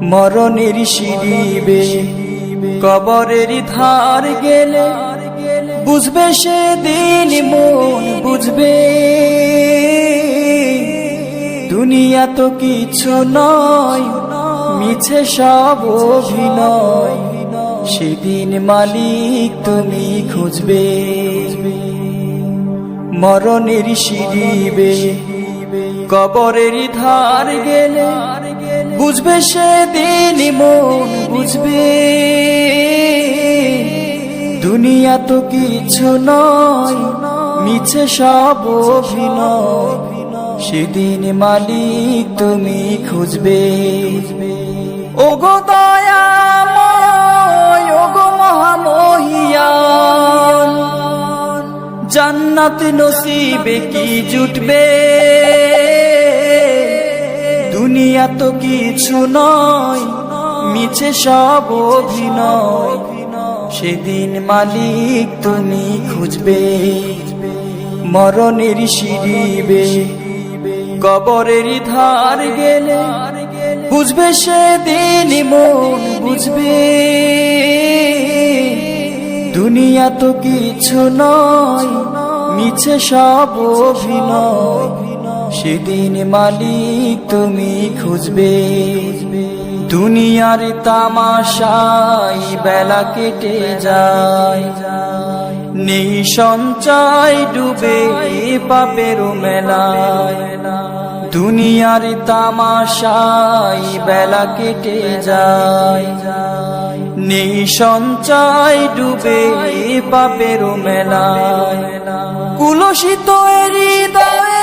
মরণের সিঁড়িবে কবরের ধার গেলে বুঝবে সেদিন মন বুঝবে দুনিয়া তো কিছু নয় মিছে সব অভিনয় সেদিন মালিক তুমি খুঁজবে মরণের সিঁড়িবে কবরের ধার গেলে বুঝবে সেদিন মন বুঝবে দুনিয়া তো কিছু নয় মিছে সব অভিনয় সেদিন মালিক তুমি খুঁজবে ওগো দয়াময় ওগো মহামহিয়ান জান্নাত নসিবে কি জুটবে দুনিয়া তো কিছু নয় মিছে সব অভিনয় সেদিন মালিক তুমি খুঁজবে মরণের সিঁড়িবে কবরের ধার গেলে বুঝবে সেদিন মন বুঝবে দুনিয়া তো কিছু নয় মিছে সব অভিনয় সেদিন মালিক তুমি খুঁজবে দুনিয়ার তামাশাই বেলা কেটে যায় নেই সঞ্চয় ডুবে পাপের মেলায় দুনিয়ার তামাশাই বেলা কেটে যায় নেই সঞ্চয় ডুবে পাপের মেলায় কুলসিত এর